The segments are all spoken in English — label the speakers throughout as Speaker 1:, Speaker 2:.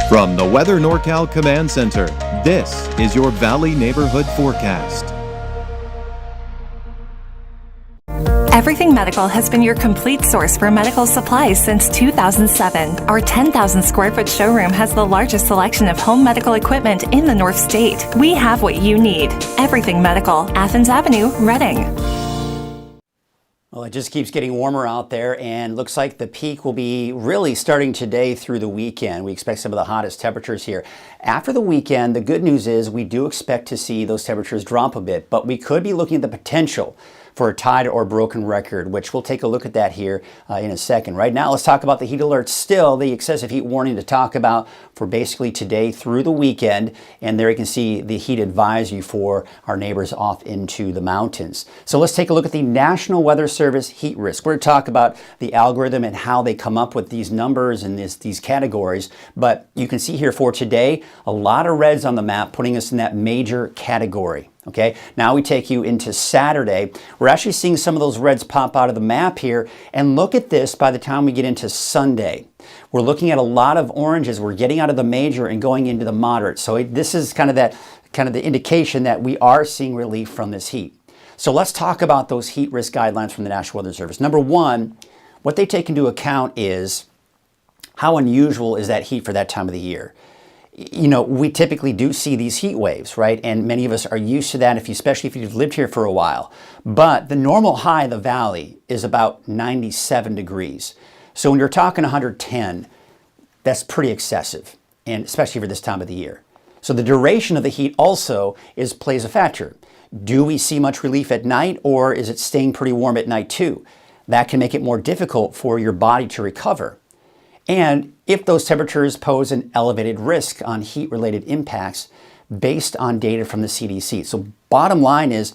Speaker 1: From the Weather NorCal Command Center, this is your Valley Neighborhood Forecast.
Speaker 2: Everything Medical has been your complete source for medical supplies since 2007. Our 10,000 square foot showroom has the largest selection of home medical equipment in the North State. We have what you need. Everything Medical, Athens Avenue, Reading.
Speaker 3: Well, it just keeps getting warmer out there, and looks like the peak will be really starting today through the weekend. We expect some of the hottest temperatures here. After the weekend, the good news is we do expect to see those temperatures drop a bit, but we could be looking at the potential for a tied or broken record, which we'll take a look at that here in a second. Right now, let's talk about the heat alert. Still, the excessive heat warning to talk about for basically today through the weekend. And there you can see the heat advisory for our neighbors off into the mountains. So let's take a look at the National Weather Service heat risk. We're going to talk about the algorithm and how they come up with these numbers and these categories. But you can see here for today, a lot of reds on the map, putting us in that major category. Okay, now we take you into Saturday. We're actually seeing some of those reds pop out of the map here. And look at this by the time we get into Sunday. We're looking at a lot of oranges. We're getting out of the major and going into the moderate. So this is kind of the indication that we are seeing relief from this heat. So let's talk about those heat risk guidelines from the National Weather Service. Number one, what they take into account is how unusual is that heat for that time of the year. You know, we typically do see these heat waves, right? And many of us are used to that, especially if you've lived here for a while. But the normal high of the valley is about 97 degrees. So when you're talking 110, that's pretty excessive, and especially for this time of the year. So the duration of the heat also plays a factor. Do we see much relief at night, or is it staying pretty warm at night too? That can make it more difficult for your body to recover. And if those temperatures pose an elevated risk on heat-related impacts based on data from the CDC. So bottom line is,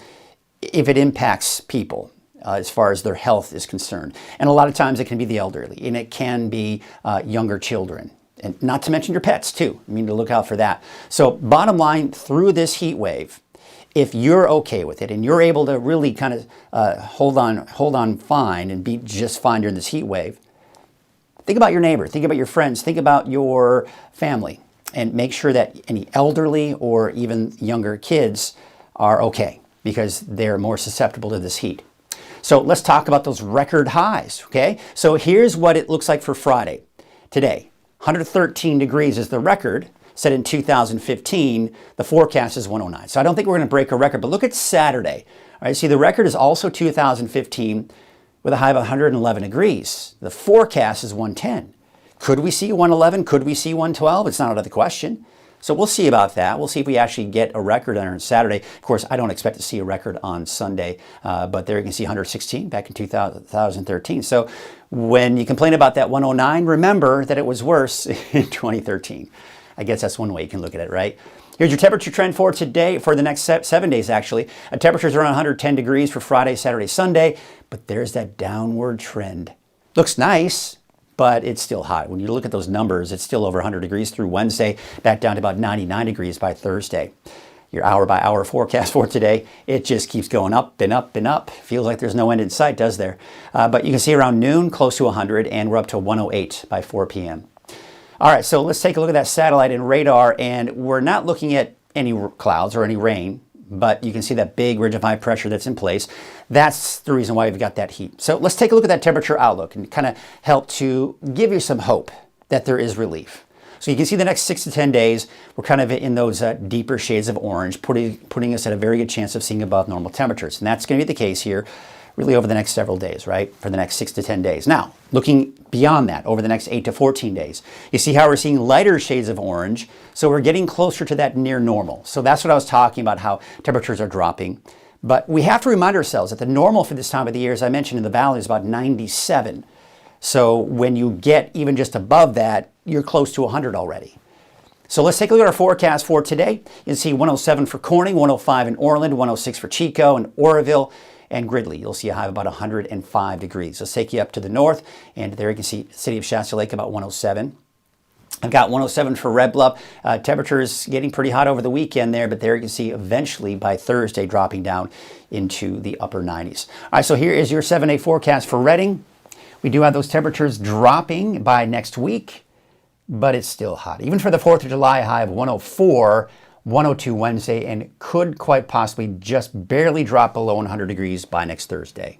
Speaker 3: if it impacts people as far as their health is concerned. And a lot of times it can be the elderly, and it can be younger children. And not to mention your pets too. I mean, to look out for that. So bottom line, through this heat wave, if you're okay with it and you're able to really kind of hold on fine and be just fine during this heat wave, think about your neighbor, think about your friends, think about your family, and make sure that any elderly or even younger kids are okay, because they're more susceptible to this heat. So let's talk about those record highs, okay? So here's what it looks like for Friday. Today, 113 degrees is the record set in 2015. The forecast is 109. So I don't think we're going to break a record, but look at Saturday. All right, see, the record is also 2015. With a high of 111 degrees. The forecast is 110. Could we see 111? Could we see 112? It's not out of the question. So we'll see about that. We'll see if we actually get a record on Saturday. Of course, I don't expect to see a record on Sunday, but there you can see 116 back in 2013. So when you complain about that 109, remember that it was worse in 2013. I guess that's one way you can look at it, right? Here's your temperature trend for today, for the next 7 days actually. Temperatures around 110 degrees for Friday, Saturday, Sunday, but there's that downward trend. Looks nice, but it's still hot. When you look at those numbers, it's still over 100 degrees through Wednesday, back down to about 99 degrees by Thursday. Your hour by hour forecast for today, it just keeps going up and up and up. Feels like there's no end in sight, does there? But you can see around noon, close to 100, and we're up to 108 by 4 p.m. All right, so let's take a look at that satellite and radar, and we're not looking at any clouds or any rain, but you can see that big ridge of high pressure that's in place. That's the reason why we've got that heat. So let's take a look at that temperature outlook and kind of help to give you some hope that there is relief. So you can see the next 6 to 10 days, we're kind of in those deeper shades of orange, putting us at a very good chance of seeing above normal temperatures. And that's going to be the case here really over the next several days, right? For the next 6 to 10 days. Now, looking beyond that, over the next 8 to 14 days, you see how we're seeing lighter shades of orange. So we're getting closer to that near normal. So that's what I was talking about, how temperatures are dropping. But we have to remind ourselves that the normal for this time of the year, as I mentioned in the valley, is about 97. So when you get even just above that, you're close to 100 already. So let's take a look at our forecast for today. You can see 107 for Corning, 105 in Orland, 106 for Chico and Oroville, and Gridley. You'll see a high of about 105 degrees. Let's take you up to the north, and there you can see city of Shasta Lake about 107. I've got 107 for Red Bluff. Temperatures getting pretty hot over the weekend there, but there you can see eventually by Thursday dropping down into the upper 90s. All right, so here is your 7-day forecast for Reading. We do have those temperatures dropping by next week. but it's still hot. Even for the 4th of July, high of 104, 102 Wednesday, and could quite possibly just barely drop below 100 degrees by next Thursday.